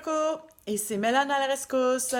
coucou! Ici Mélane à la rescousse.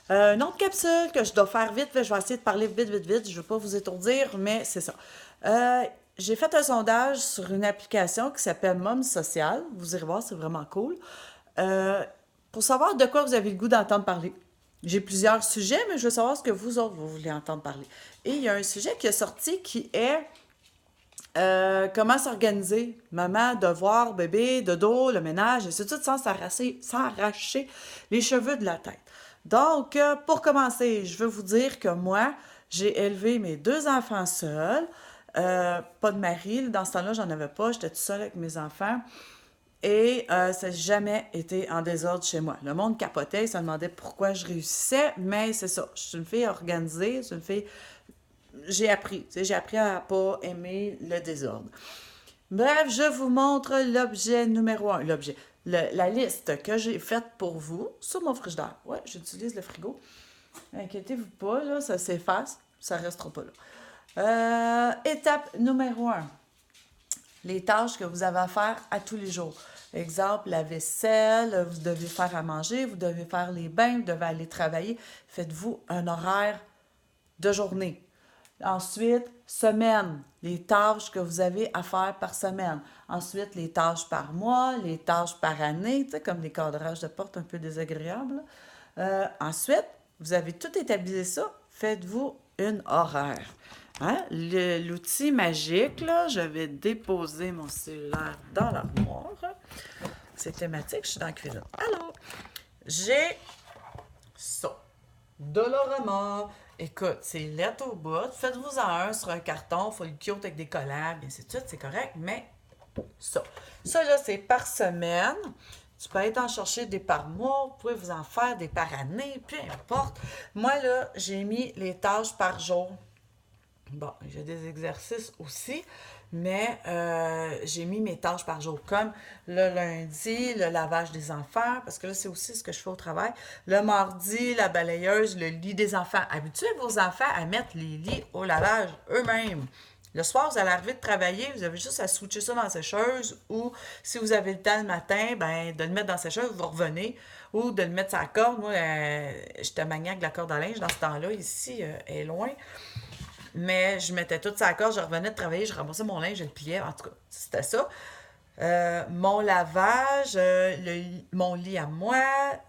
Une autre capsule que je dois faire vite, je vais essayer de parler vite. Je ne veux pas vous étourdir, mais c'est ça. Euh, j'ai fait un sondage sur une application qui s'appelle Mom Social. Vous irez voir, c'est vraiment cool. Euh, pour savoir de quoi vous avez le goût d'entendre parler. J'ai plusieurs sujets, mais je veux savoir ce que vous autres, vous voulez entendre parler. Et il y a un sujet qui est sorti qui est comment s'organiser? Maman, devoir, bébé, dodo, le ménage, et c'est tout sans s'arracher les cheveux de la tête. Donc, pour commencer, je veux vous dire que moi, j'ai élevé mes deux enfants seuls. Pas de mari. Dans ce temps-là, j'en avais pas. J'étais toute seule avec mes enfants. Et ça n'a jamais été en désordre chez moi. Le monde capotait, il se demandait pourquoi je réussissais, mais c'est ça. Je suis une fille organisée, c'est une fille j'ai appris. Tu sais, j'ai appris à pas aimer le désordre. Bref, je vous montre l'objet numéro un. La liste que j'ai faite pour vous sur mon frigidaire. Ouais, j'utilise le frigo. Inquiétez-vous pas, là, ça s'efface. Ça restera pas là. Étape numéro un. Les tâches que vous avez à faire à tous les jours. Exemple, la vaisselle, vous devez faire à manger, vous devez faire les bains, vous devez aller travailler. Faites-vous un horaire de journée. Ensuite, semaine, les tâches que vous avez à faire par semaine. Ensuite, les tâches par mois, les tâches par année, tu sais, comme les cadrages de porte un peu désagréables. Ensuite, vous avez tout établi ça, faites-vous une horaire. Hein? L'outil magique, là, je vais déposer mon cellulaire dans l'armoire. C'est thématique, je suis dans la cuisine. Alors, j'ai ça. Dolorama. Écoute, c'est lettre au bout. Faites-vous-en un sur un carton. Il faut le cute avec des collants. Bien, c'est tout, c'est correct. Mais ça. Ça, là, c'est par semaine. Tu peux être en chercher des par mois. Vous pouvez vous en faire des par année. Peu importe. Moi, là, j'ai mis les tâches par jour. Bon, j'ai des exercices aussi, mais j'ai mis mes tâches par jour, comme le lundi, le lavage des enfants, parce que là, c'est aussi ce que je fais au travail. Le mardi, la balayeuse, le lit des enfants. Habituez vos enfants à mettre les lits au lavage eux-mêmes. Le soir, vous allez arriver de travailler, vous avez juste à switcher ça dans la sécheuse, ou si vous avez le temps le matin, ben de le mettre dans la sécheuse, vous revenez, ou de le mettre sur la corde. Moi, j'étais maniaque de la corde à linge dans ce temps-là, ici, elle est loin. Mais je mettais tout ça à corde, je revenais de travailler, je ramassais mon linge, je le pliais. En tout cas, c'était ça. Mon lavage, mon lit à moi,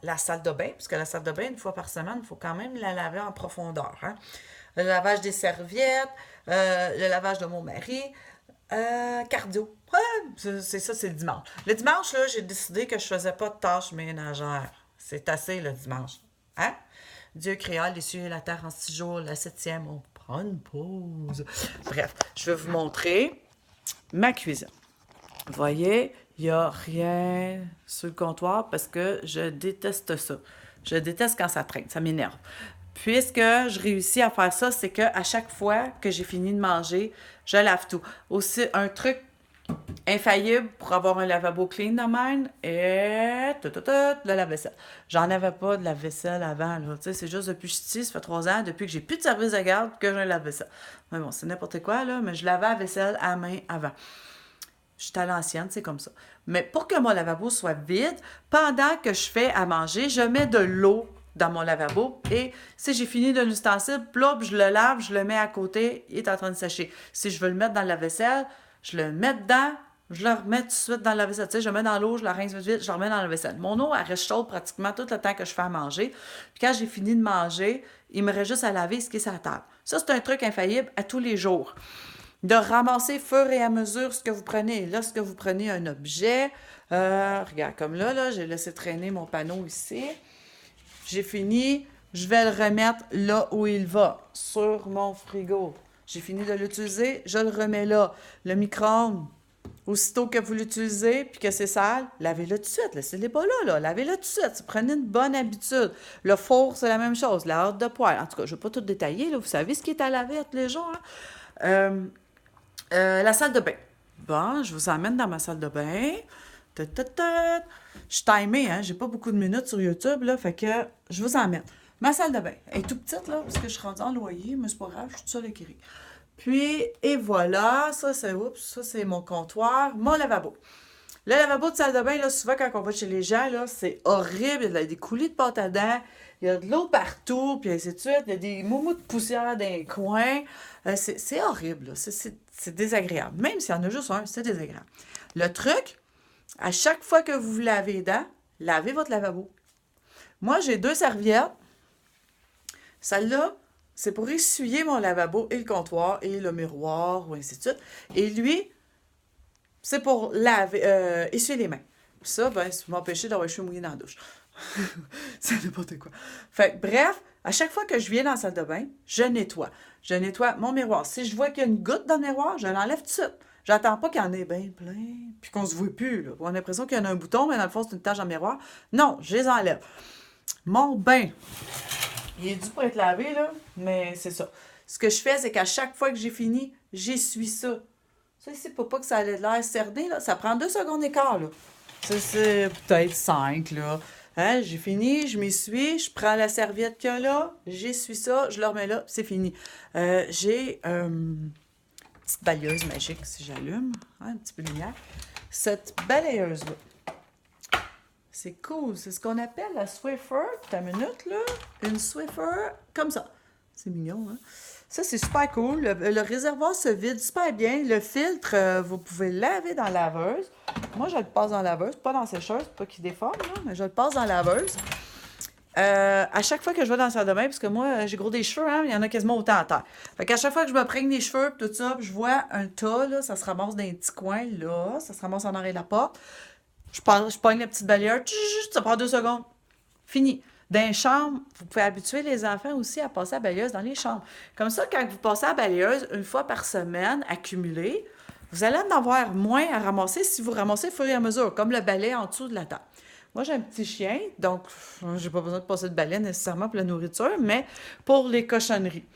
la salle de bain, parce que la salle de bain, une fois par semaine, il faut quand même la laver en profondeur. Hein? Le lavage des serviettes, le lavage de mon mari, cardio. Ouais, c'est ça, c'est le dimanche. Le dimanche, là, j'ai décidé que je faisais pas de tâches ménagères. C'est assez le dimanche. Hein? Dieu créa les cieux et la terre en 6 jours, la septième, on prend une pause. Bref, je vais vous montrer ma cuisine. Vous voyez, il n'y a rien sur le comptoir parce que je déteste ça. Je déteste quand ça traîne, ça m'énerve. Puisque je réussis à faire ça, c'est qu'à chaque fois que j'ai fini de manger, je lave tout. Aussi, un truc infaillible pour avoir un lavabo clean de même et le lave-vaisselle. J'en avais pas de lave-vaisselle avant, là. Tu sais, c'est juste depuis que je suis ici, ça fait 3 ans, depuis que j'ai plus de service de garde, que j'ai un lave-vaisselle. Mais bon, c'est n'importe quoi, là, mais je lavais la vaisselle à main avant. Je suis à l'ancienne, c'est comme ça. Mais pour que mon lavabo soit vide, pendant que je fais à manger, je mets de l'eau dans mon lavabo et si j'ai fini de l'ustensile, plop, je le lave, je le mets à côté, il est en train de sécher. Si je veux le mettre dans la vaisselle, je le mets dedans, je le remets tout de suite dans la vaisselle. Tu sais, je le mets dans l'eau, je la rince vite, je le remets dans la vaisselle. Mon eau, elle reste chaude pratiquement tout le temps que je fais à manger. Puis quand j'ai fini de manger, il me reste juste à laver ce qui est sur la table. Ça, c'est un truc infaillible à tous les jours. De ramasser fur et à mesure ce que vous prenez. Lorsque vous prenez un objet, regarde, comme là, j'ai laissé traîner mon panneau ici. J'ai fini, je vais le remettre là où il va, sur mon frigo. J'ai fini de l'utiliser, je le remets là. Le micro-ondes, aussitôt que vous l'utilisez puis que c'est sale, lavez-le tout de suite. Laissez-les pas là. Lavez-le tout de suite. Prenez une bonne habitude. Le four, c'est la même chose. La hâte de poêle. En tout cas, je ne vais pas tout détailler. Là. Vous savez ce qui est à laver tous les jours. Hein? La salle de bain. Bon, je vous emmène dans ma salle de bain. Je suis timée, hein? J'ai pas beaucoup de minutes sur YouTube, là, fait que je vous emmène. Ma salle de bain elle est toute petite, là, parce que je suis rendue en loyer, mais c'est pas grave, je suis toute seule écrire. Puis, et voilà, ça c'est mon comptoir, mon lavabo. Le lavabo de salle de bain, là, souvent quand on va chez les gens, là, c'est horrible. Il y a des coulis de pâte à dents, il y a de l'eau partout, puis ainsi de suite. Il y a des moumous de poussière dans les coins. C'est horrible, là. C'est désagréable. Même s'il y en a juste un, c'est désagréable. Le truc, à chaque fois que vous vous lavez les dents, lavez votre lavabo. Moi, j'ai 2 serviettes. Celle-là, c'est pour essuyer mon lavabo et le comptoir et le miroir, ou ainsi de suite. Et lui, c'est pour laver, essuyer les mains. Ça, ben, c'est pour m'empêcher d'avoir les cheveux mouillés dans la douche. C'est n'importe quoi. Fait que, bref, à chaque fois que je viens dans la salle de bain, je nettoie. Je nettoie mon miroir. Si je vois qu'il y a une goutte dans le miroir, je l'enlève tout de suite. J'attends pas qu'il y en ait bien plein, puis qu'on se voit plus, là. On a l'impression qu'il y en a un bouton, mais dans le fond, c'est une tache dans le miroir. Non, je les enlève. Mon bain, il est dû pour être lavé, là, mais c'est ça. Ce que je fais, c'est qu'à chaque fois que j'ai fini, j'essuie ça. Ça ici, pour pas que ça ait l'air cerné, là, ça prend 2 secondes d'écart, là. Ça, c'est peut-être 5, là. Hein, j'ai fini, je m'essuie, je prends la serviette qu'il y a là, j'essuie ça, je le remets là, c'est fini. J'ai une petite balayeuse magique, si j'allume, hein, un petit peu de lumière. Cette balayeuse-là, c'est cool. C'est ce qu'on appelle la Swiffer. T'as une minute, là. Une Swiffer comme ça. C'est mignon, hein? Ça, c'est super cool. Le réservoir se vide super bien. Le filtre, vous pouvez le laver dans la laveuse. Moi, je le passe dans la laveuse, pas dans la sécheuse, pas qu'il déforme, là, mais je le passe dans la laveuse. À chaque fois que je vais dans la salle de bain, parce que moi, j'ai gros des cheveux, hein, il y en a quasiment autant à terre. Fait qu'à chaque fois que je me prenne des cheveux, pis tout ça, pis je vois un tas, là, ça se ramasse dans un petit coin, là, ça se ramasse en arrière de la porte. Je pogne la petite balayeuse, ça prend 2 secondes. Fini. Dans les chambres, vous pouvez habituer les enfants aussi à passer à la balayeuse dans les chambres. Comme ça, quand vous passez à la balayeuse une fois par semaine, accumulée, vous allez en avoir moins à ramasser si vous ramassez au fur et à mesure, comme le balai en dessous de la table. Moi, j'ai un petit chien, donc j'ai pas besoin de passer de balai nécessairement pour la nourriture, mais pour les cochonneries.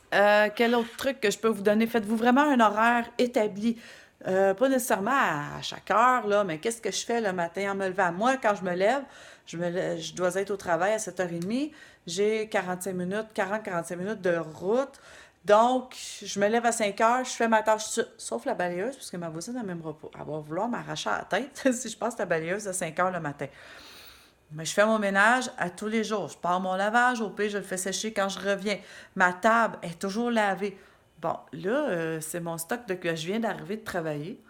Quel autre truc que je peux vous donner? Faites-vous vraiment un horaire établi. Pas nécessairement à chaque heure, là, mais qu'est-ce que je fais le matin en me levant? Moi, quand je me lève, je dois être au travail à 7h30. J'ai 45 minutes, 40-45 minutes de route. Donc, je me lève à 5h, je fais ma tâche, sauf la balayeuse, parce que ma voisine n'a même pas. Elle va vouloir m'arracher à la tête si je passe la balayeuse à 5h le matin. Mais je fais mon ménage à tous les jours. Je pars mon lavage, au pire, je le fais sécher quand je reviens. Ma table est toujours lavée. Bon, là, c'est mon stock que je viens d'arriver de travailler.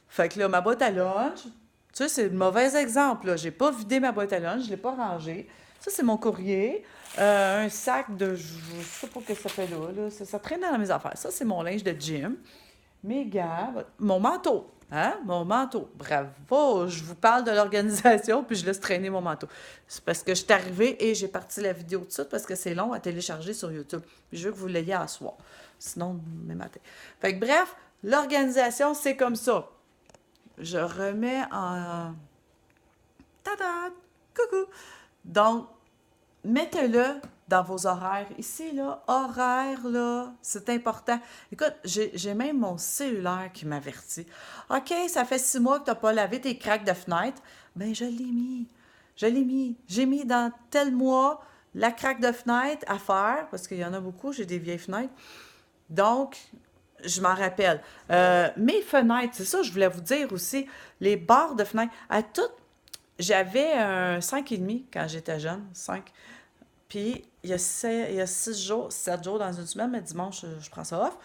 Fait que là, ma boîte à lunch, tu sais, c'est le mauvais exemple, là. J'ai pas vidé ma boîte à lunch, je l'ai pas rangée. Ça, c'est mon courrier. Un sac de... Je sais pas ce que ça fait là. Ça traîne dans mes affaires. Ça, c'est mon linge de gym. Mes gants, mon manteau. Hein? Mon manteau. Bravo! Je vous parle de l'organisation, puis je laisse traîner mon manteau. C'est parce que je suis arrivée et j'ai parti la vidéo tout de suite parce que c'est long à télécharger sur YouTube. Puis je veux que vous l'ayez à soir. Sinon, demain matin. Fait que bref, l'organisation, c'est comme ça. Je remets en... Tada! Coucou! Donc, mettez-le dans vos horaires. Ici, là, horaire, là, c'est important. Écoute, j'ai même mon cellulaire qui m'avertit. OK, ça fait 6 mois que tu n'as pas lavé tes craques de fenêtre. Ben, je l'ai mis. Je l'ai mis. J'ai mis dans tel mois la craque de fenêtre à faire, parce qu'il y en a beaucoup, j'ai des vieilles fenêtres. Donc, je m'en rappelle. Mes fenêtres, c'est ça, je voulais vous dire aussi, les barres de fenêtres, à toutes, j'avais un 5,5 quand j'étais jeune, 5. Puis, il y a 6 jours, 7 jours dans une semaine, mais dimanche, je prends ça off.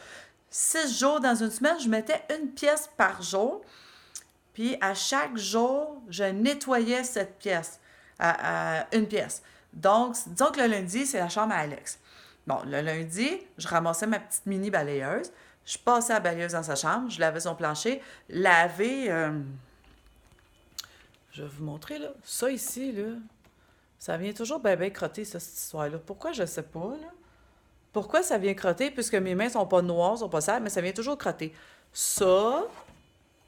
6 jours dans une semaine, je mettais une pièce par jour. Puis, à chaque jour, je nettoyais cette pièce, à une pièce. Donc, disons que le lundi, c'est la chambre à Alex. Bon, le lundi, je ramassais ma petite mini balayeuse. Je passais la balayeuse dans sa chambre, je lavais son plancher, laver... je vais vous montrer, là. Ça ici, là, ça vient toujours bien crotter, ça, cette histoire-là. Pourquoi, je sais pas, là. Pourquoi ça vient crotter, puisque mes mains sont pas noires, sont pas sales, mais ça vient toujours crotter. Ça,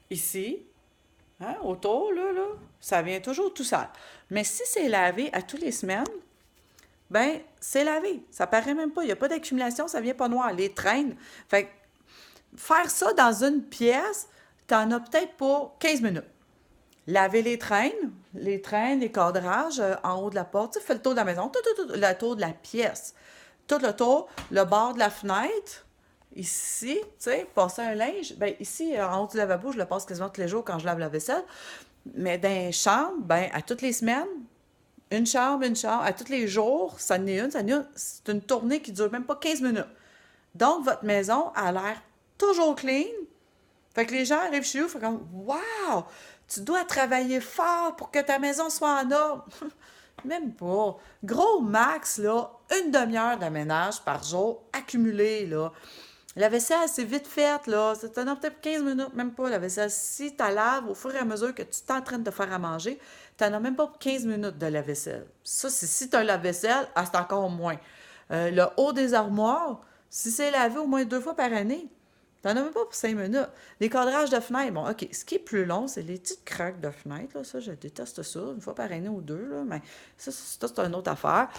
ici, hein, autour, là, ça vient toujours tout sale. Mais si c'est lavé à toutes les semaines, ben c'est lavé. Ça paraît même pas. Il n'y a pas d'accumulation, ça vient pas noir. Les traînes. Fait que faire ça dans une pièce, t'en as peut-être pour 15 minutes. Laver les traînes, les cadrages en haut de la porte. Tu sais, fais le tour de la maison, tout, le tour de la pièce. Tout le tour, le bord de la fenêtre, ici, tu sais, passer un linge, ben ici, en haut du lavabo, je le passe quasiment tous les jours quand je lave la vaisselle. Mais dans les chambres, ben à toutes les semaines, une chambre, à tous les jours, ça en est une. C'est une tournée qui dure même pas 15 minutes. Donc, votre maison a l'air toujours clean. Fait que les gens arrivent chez vous, font comme Wow! Tu dois travailler fort pour que ta maison soit en ordre. Même pas. Gros max, là, une demi-heure de ménage par jour accumulé, là. La vaisselle, c'est vite faite, là. Ça te donne peut-être 15 minutes, même pas la vaisselle. Si tu laves au fur et à mesure que tu t'entraînes de faire à manger, tu n'en as même pas pour 15 minutes de la vaisselle. Ça, c'est si tu as la vaisselle, ah, c'est encore moins. Le haut des armoires, si c'est lavé au moins 2 fois par année, t'en as même pas pour 5 minutes. Les cadrages de fenêtres, bon, OK. Ce qui est plus long, c'est les petites craques de fenêtres. Là. Ça, je déteste ça. Une fois par année ou deux, là. Mais ça, c'est une autre affaire.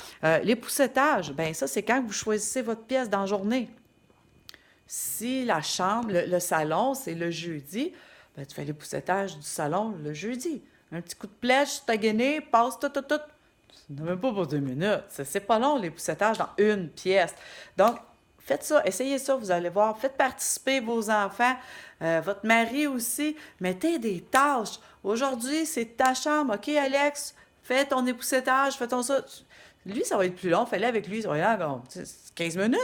Les poussettages, ben ça, c'est quand vous choisissez votre pièce dans la journée. Si la chambre, le salon, c'est le jeudi, ben, tu fais les poussettages du salon le jeudi. Un petit coup de flèche, t'as gainé, passe tout, tout, tout. Ça n'a même pas pour 2 minutes. C'est pas long, les poussettages dans une pièce. Donc, faites ça, essayez ça, vous allez voir. Faites participer vos enfants, votre mari aussi. Mettez des tâches. Aujourd'hui, c'est ta chambre. OK, Alex, fais ton époussetage, fais ton ça. Lui, ça va être plus long. Fais-le avec lui, ça va être long, 15 minutes.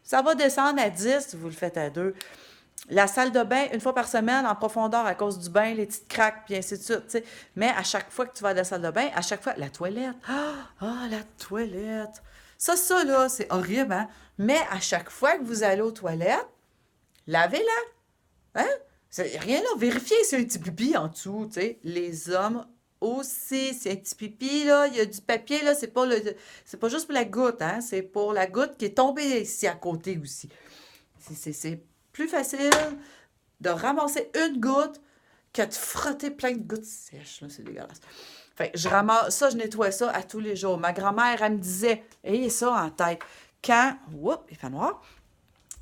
Ça va descendre à 10 si vous le faites à deux. La salle de bain, une fois par semaine, en profondeur à cause du bain, les petites craques, puis ainsi de suite. T'sais. Mais à chaque fois que tu vas à la salle de bain, à chaque fois, la toilette. La toilette. Ça, là, c'est horrible, hein? Mais à chaque fois que vous allez aux toilettes, lavez-la. Hein? C'est rien là. Vérifiez s'il y a un petit pipi en dessous, tu sais. Les hommes aussi, s'il y a un petit pipi, là, il y a du papier, là, c'est pas juste pour la goutte, hein? C'est pour la goutte qui est tombée ici à côté aussi. C'est plus facile de ramasser une goutte que de frotter plein de gouttes sèches. Là, c'est dégueulasse. Fait que je ramasse ça, je nettoie ça à tous les jours. Ma grand-mère, elle me disait, ayez ça en tête. Il fait noir.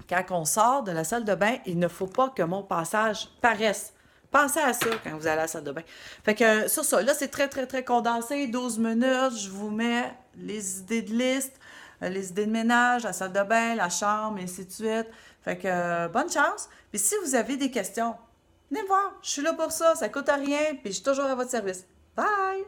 Quand on sort de la salle de bain, il ne faut pas que mon passage paraisse. Pensez à ça quand vous allez à la salle de bain. Fait que sur ça, là, c'est très, très, très condensé. 12 minutes, je vous mets les idées de liste, les idées de ménage, la salle de bain, la chambre, et ainsi de suite. Fait que bonne chance. Puis si vous avez des questions, venez me voir. Je suis là pour ça. Ça coûte rien. Puis je suis toujours à votre service. Bye!